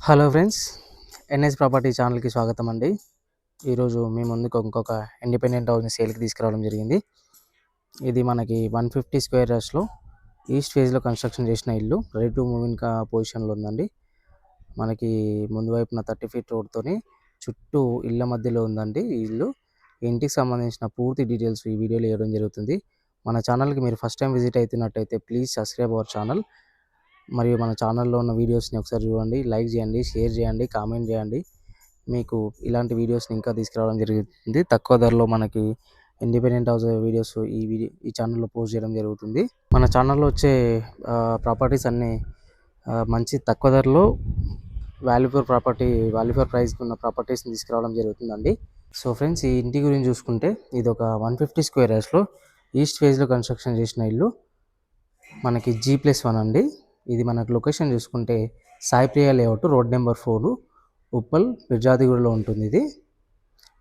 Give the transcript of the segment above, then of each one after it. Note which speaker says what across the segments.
Speaker 1: Hello friends, NS property ఛానల్కి స్వాగతం అండి. ఈరోజు మీ ముందుకు ఇంకొక ఇండిపెండెంట్ హౌస్ని సేల్కి తీసుకురావడం జరిగింది. ఇది మనకి 150 స్క్వేర్ యార్డ్స్లో ఈస్ట్ ఫేజ్లో కన్స్ట్రక్షన్ చేసిన ఇల్లు రెడీ టు మూవ్ ఇన్ పొజిషన్లో ఉందండి. మనకి ముందు వైపున 30 ఫీట్ రోడ్తోని చుట్టూ ఇళ్ళ మధ్యలో ఉందండి ఈ ఇల్లు. ఇంటికి సంబంధించిన పూర్తి డీటెయిల్స్ ఈ వీడియోలో ఇవ్వడం జరుగుతుంది. మన ఛానల్కి మీరు ఫస్ట్ టైం విజిట్ అవుతున్నట్టయితే ప్లీజ్ సబ్స్క్రైబ్ అవర్ ఛానల్. మరియు మన ఛానల్లో ఉన్న వీడియోస్ని ఒకసారి చూడండి, లైక్ చేయండి, షేర్ చేయండి, కామెంట్ చేయండి. మీకు ఇలాంటి వీడియోస్ని ఇంకా తీసుకురావడం జరుగుతుంది. తక్కువ ధరలో మనకి ఇండిపెండెంట్ హౌస్ వీడియోస్ ఈ ఛానల్లో పోస్ట్ చేయడం జరుగుతుంది. మన ఛానల్లో వచ్చే ప్రాపర్టీస్ అన్నీ మంచి తక్కువ ధరలో వాల్యూ ఫర్ ప్రైస్ ఉన్న ప్రాపర్టీస్ని తీసుకురావడం జరుగుతుందండి. సో ఫ్రెండ్స్, ఈ ఇంటి గురించి చూసుకుంటే ఇది ఒక 150 స్క్వేర్ యార్డ్స్లో ఈస్ట్ ఫేజ్లో కన్స్ట్రక్షన్ చేసిన ఇల్లు. మనకి G+1 అండి. ఇది మనకు లొకేషన్ చూసుకుంటే Saipriya layout, road number 4, Uppal, మిర్జాదిగూడలో ఉంటుంది. ఇది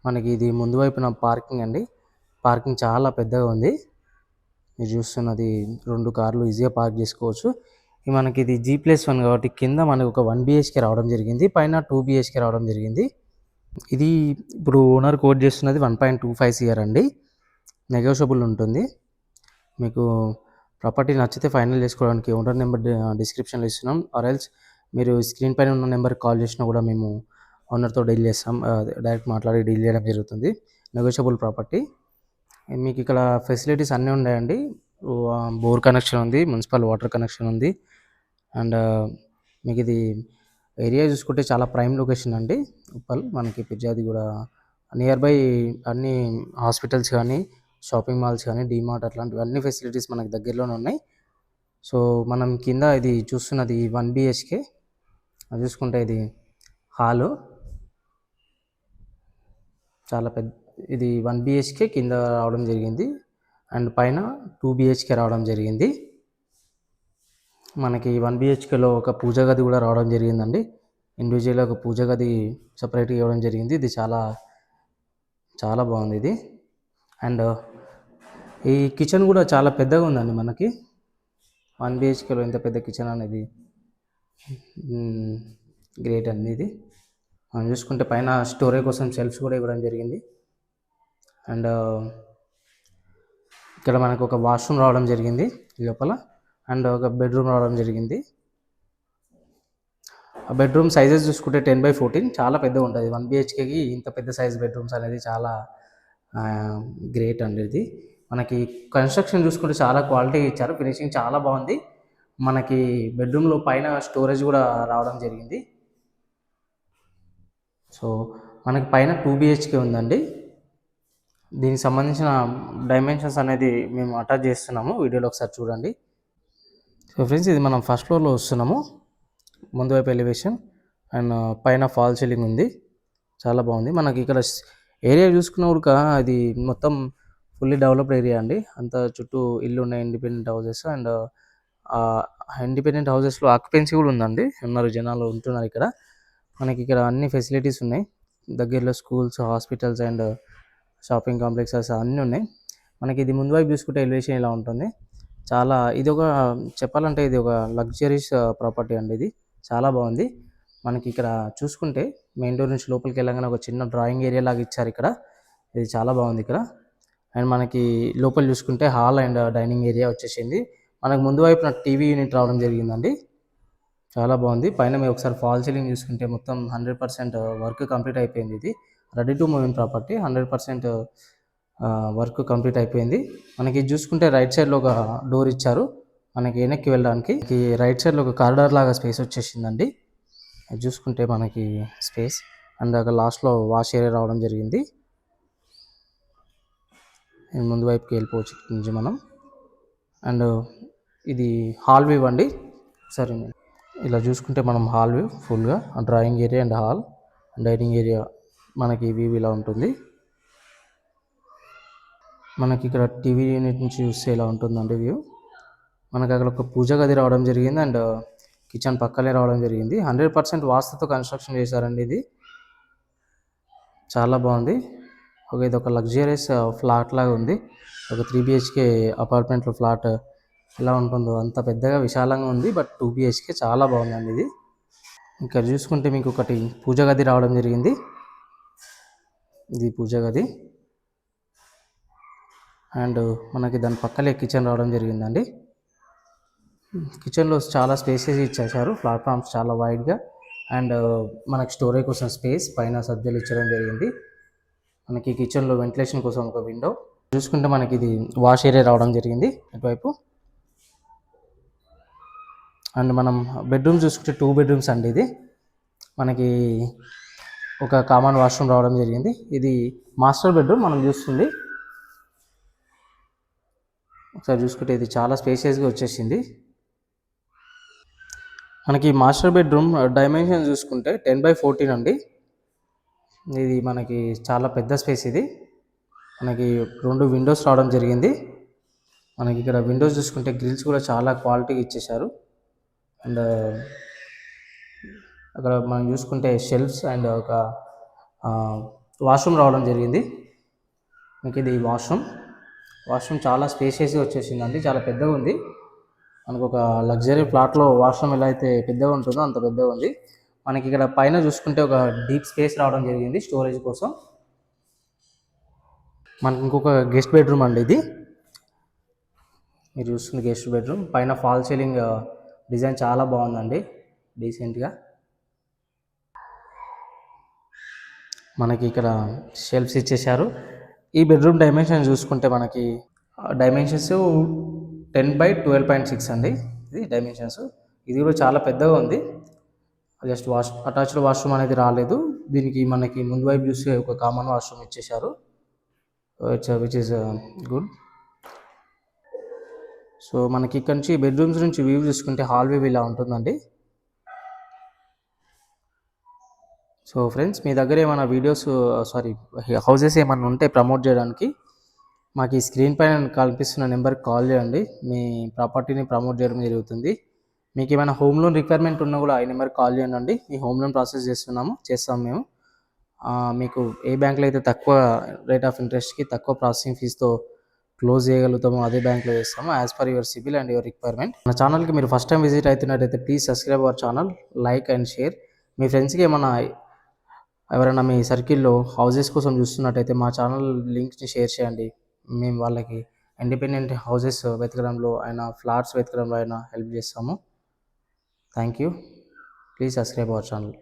Speaker 1: మనకి ముందు వైపున పార్కింగ్ అండి. పార్కింగ్ చాలా పెద్దగా ఉంది. మీరు చూస్తున్నది 2 కార్లు ఈజీగా పార్క్ చేసుకోవచ్చు. మనకి ఇది G+1 కాబట్టి కింద మనకు ఒక 1 BHK రావడం జరిగింది, పైన 2 BHK రావడం జరిగింది. ఇది ఇప్పుడు ఓనర్ కోట్ చేస్తున్నది 1.25 CR అండి. నెగోషియబుల్ ఉంటుంది. మీకు ప్రాపర్టీ నచ్చితే ఫైనల్ చేసుకోవడానికి ఓనర్ నెంబర్ డిస్క్రిప్షన్లో ఇస్తున్నాం. ఆర్ ఎల్స్ మీరు స్క్రీన్ పైన ఉన్న నెంబర్కి కాల్ చేసినా కూడా మేము ఓనర్తో డీల్ చేస్తాం. డైరెక్ట్ మాట్లాడి డీల్ చేయడం జరుగుతుంది. Negotiable property. మీకు ఇక్కడ ఫెసిలిటీస్ అన్నీ ఉన్నాయండి. బోర్ కనెక్షన్ ఉంది, మున్సిపల్ వాటర్ కనెక్షన్ ఉంది. అండ్ మీకు ఇది ఏరియా చూసుకుంటే చాలా ప్రైమ్ లొకేషన్ అండి. ఉప్పల్ మనకి పిర్జాది కూడా నియర్ బై అన్ని హాస్పిటల్స్ కానీ, షాపింగ్ మాల్స్ కానీ, డీమార్ట్ అట్లాంటివి అన్ని ఫెసిలిటీస్ మనకి దగ్గరలోనే ఉన్నాయి. సో మనం కింద ఇది చూస్తున్నది 1 BHK. అది చూసుకుంటే ఇది హాలు, చాలా పెద్ద. ఇది 1 BHK కింద రావడం జరిగింది అండ్ పైన 2 BHK రావడం జరిగింది. మనకి 1 BHKలో ఒక పూజ గది కూడా రావడం జరిగిందండి. ఇండివిజువల్గా ఒక పూజ గది సపరేట్గా ఇవ్వడం జరిగింది. ఇది చాలా చాలా బాగుంది ఇది. అండ్ ఈ కిచెన్ కూడా చాలా పెద్దగా ఉందండి. మనకి 1 BHKలో ఇంత పెద్ద కిచెన్ అనేది గ్రేట్ అండి. ఇది మనం చూసుకుంటే పైన స్టోరేజ్ కోసం షెల్ఫ్స్ కూడా ఇవ్వడం జరిగింది. అండ్ ఇక్కడ మనకు ఒక వాష్రూమ్ రావడం జరిగింది లోపల, అండ్ ఒక బెడ్రూమ్ రావడం జరిగింది. ఆ బెడ్రూమ్ సైజెస్ చూసుకుంటే 10/14 చాలా పెద్దగా ఉంటుంది. 1 BHKకి ఇంత పెద్ద సైజ్ బెడ్రూమ్స్ అనేది చాలా గ్రేట్ అండి. ఇది మనకి కన్స్ట్రక్షన్ చూసుకుంటే చాలా క్వాలిటీ ఇచ్చారు, ఫినిషింగ్ చాలా బాగుంది. మనకి బెడ్రూమ్లో పైన స్టోరేజ్ కూడా రావడం జరిగింది. సో మనకి పైన 2 BHK ఉందండి. దీనికి సంబంధించిన డైమెన్షన్స్ అనేది మేము అటాచ్ చేస్తున్నాము, వీడియోలో ఒకసారి చూడండి. సో ఫ్రెండ్స్, ఇది మనం ఫస్ట్ ఫ్లోర్లో వస్తున్నాము. ముందు వైపు ఎలివేషన్ అండ్ పైన ఫాల్ సీలింగ్ ఉంది, చాలా బాగుంది. మనకి ఇక్కడ ఏరియా చూసుకున్న అది మొత్తం ఫుల్లీ డెవలప్డ్ ఏరియా అండి. అంత చుట్టూ ఇల్లు ఉన్నాయి, ఇండిపెండెంట్ హౌసెస్. అండ్ ఇండిపెండెంట్ హౌసెస్లో ఆక్యుపెన్సీ కూడా ఉందండి, జనాలు ఉంటున్నారు ఇక్కడ. మనకి ఇక్కడ అన్ని ఫెసిలిటీస్ ఉన్నాయి. దగ్గరలో schools, hospitals and shopping complexes అన్నీ ఉన్నాయి. మనకి ఇది ముందు వైపు చూసుకుంటే ఎలివేషన్ ఇలా ఉంటుంది. చాలా ఇది ఒక చెప్పాలంటే ఇది ఒక లగ్జరీస్ ప్రాపర్టీ అండి. ఇది చాలా బాగుంది. మనకి ఇక్కడ చూసుకుంటే మెయిన్ డోర్ నుంచి లోపలికి వెళ్ళగానే ఒక చిన్న డ్రాయింగ్ ఏరియా లాగా ఇచ్చారు ఇక్కడ. ఇది చాలా బాగుంది ఇక్కడ. అండ్ మనకి లోపల చూసుకుంటే హాల్ అండ్ డైనింగ్ ఏరియా వచ్చేసింది. మనకు ముందు వైపున టీవీ యూనిట్ రావడం జరిగిందండి, చాలా బాగుంది. పైన మీరు ఒకసారి ఫాల్ సీలింగ్ చూసుకుంటే మొత్తం 100% వర్క్ కంప్లీట్ అయిపోయింది. ఇది ready to move in property, 100% work complete అయిపోయింది. మనకి చూసుకుంటే రైట్ సైడ్లో ఒక డోర్ ఇచ్చారు మనకి వెనక్కి వెళ్ళడానికి. రైట్ సైడ్లో ఒక కారిడార్ లాగా స్పేస్ వచ్చేసిందండి. అది చూసుకుంటే మనకి స్పేస్ అండ్ అక్కడ లాస్ట్లో వాష్ ఏరియా రావడం జరిగింది. ముందు వైపుకి వెళ్ళిపోవచ్చు నుంచి మనం. అండ్ ఇది హాల్ వ్యూ అండి. సరే, ఇలా చూసుకుంటే మనం హాల్ వ్యూ ఫుల్గా drawing area and hall dining area మనకి వ్యూ ఇలా ఉంటుంది. మనకి ఇక్కడ టీవీ యూనిట్ నుంచి చూస్తే ఇలా ఉంటుందండి వ్యూ. మనకి అక్కడ ఒక పూజ గది రావడం జరిగింది అండ్ కిచెన్ పక్కనే రావడం జరిగింది. 100% వాస్తుతో కన్స్ట్రక్షన్ చేశారండి. ఇది చాలా బాగుంది. ఇది ఒక లగ్జరియస్ ఫ్లాట్ లాగా ఉంది. ఒక 3 BHK అపార్ట్మెంట్లో ఫ్లాట్ ఎలా ఉంటుందో అంత పెద్దగా విశాలంగా ఉంది. బట్ 2 BHK చాలా బాగుందండి ఇది. ఇక్కడ చూసుకుంటే మీకు ఒకటి పూజ గది రావడం జరిగింది. ఇది పూజ గది అండ్ మనకి దాని పక్కలే కిచెన్ రావడం జరిగిందండి. కిచెన్లో చాలా స్పేసెస్ ఇచ్చేసారు, ప్లాట్ఫామ్స్ చాలా వైడ్గా అండ్ మనకి స్టోరేజ్ కోసం స్పేస్ పైన సజ్జలు ఇచ్చడం జరిగింది. మనకి కిచెన్లో వెంటిలేషన్ కోసం ఒక విండో చూసుకుంటే మనకి ఇది వాష్ ఏరియా రావడం జరిగింది ఇటువైపు. అండ్ మనం బెడ్రూమ్ చూసుకుంటే 2 బెడ్రూమ్స్ అండి. ఇది మనకి ఒక కామన్ వాష్రూమ్ రావడం జరిగింది. ఇది మాస్టర్ బెడ్రూమ్ మనం చూస్తుంది. ఒకసారి చూసుకుంటే ఇది చాలా స్పేసియస్గా వచ్చేసింది. మనకి మాస్టర్ బెడ్రూమ్ డైమెన్షన్ చూసుకుంటే 10/14 అండి. ఇది మనకి చాలా పెద్ద స్పేస్. ఇది మనకి 2 విండోస్ రావడం జరిగింది. మనకి ఇక్కడ విండోస్ చూసుకుంటే గ్రిల్స్ కూడా చాలా క్వాలిటీగా ఇచ్చేసారు. అండ్ అక్కడ మనం చూసుకుంటే షెల్ఫ్స్ అండ్ ఒక వాష్రూమ్ రావడం జరిగింది. మీకు ఇది వాష్రూమ్ చాలా స్పేషియస్గా వచ్చేసిందండి, చాలా పెద్దగా ఉంది. మనకు ఒక లగ్జరీ ప్లాట్లో వాష్రూమ్ ఎలా అయితే పెద్దగా ఉంటుందో అంత పెద్దగా ఉంది. మనకి ఇక్కడ పైన చూసుకుంటే ఒక డీప్ స్పేస్ రావడం జరిగింది స్టోరేజ్ కోసం. మనకి ఇంకొక గెస్ట్ బెడ్రూమ్ అండి. ఇది మీరు చూస్తుంది గెస్ట్ బెడ్రూమ్. పైన ఫాల్ సీలింగ్ డిజైన్ చాలా బాగుందండి, డీసెంట్గా. మనకి ఇక్కడ షెల్ఫ్స్ ఇచ్చేసారు. ఈ బెడ్రూమ్ డైమెన్షన్ చూసుకుంటే మనకి డైమెన్షన్స్ 10/12.6 అండి. ఇది డైమెన్షన్స్. ఇది కూడా చాలా పెద్దగా ఉంది. జస్ట్ అటాచ్డ్ వాష్రూమ్ అనేది రాలేదు దీనికి. మనకి ముందు వైపు చూస్తే ఒక కామన్ వాష్రూమ్ ఇచ్చేసారు, విచ్ ఈస్ గుడ్. సో మనకి ఇక్కడ నుంచి బెడ్రూమ్స్ నుంచి వ్యూ చూసుకుంటే హాల్ వ్యూ ఇలా ఉంటుందండి. సో ఫ్రెండ్స్, మీ దగ్గర ఏమైనా వీడియోస్ హౌసెస్ ఏమైనా ఉంటే ప్రమోట్ చేయడానికి మాకు ఈ స్క్రీన్ పైన కల్పిస్తున్న నెంబర్కి కాల్ చేయండి. మీ ప్రాపర్టీని ప్రమోట్ చేయడం జరుగుతుంది. మీకు ఏమైనా హోమ్ లోన్ రిక్వైర్మెంట్ ఉన్నా కూడా ఈ నెంబర్కి కాల్ చేయండి. ఈ హోమ్ లోన్ ప్రాసెస్ చేస్తాం మేము. మీకు ఏ బ్యాంక్లో అయితే తక్కువ రేట్ ఆఫ్ ఇంట్రెస్ట్కి తక్కువ ప్రాసెసింగ్ ఫీజుతో క్లోజ్ చేయగలుగుతామో అదే బ్యాంక్లో చేస్తాము, as per your CIBIL and your requirement. మన ఛానల్కి మీరు ఫస్ట్ టైం విజిట్ అవుతున్నట్టయితే please subscribe our channel, like and share. మీ ఫ్రెండ్స్కి ఎవరైనా మీ సర్కిల్లో హౌసెస్ కోసం చూస్తున్నట్టయితే మా ఛానల్ లింక్ని షేర్ చేయండి. మేము వాళ్ళకి ఇండిపెండెంట్ హౌసెస్ వెతకడంలో అయినా, ఫ్లాట్స్ వెతకడంలో అయినా హెల్ప్ చేస్తాము. Thank you. Please subscribe our channel.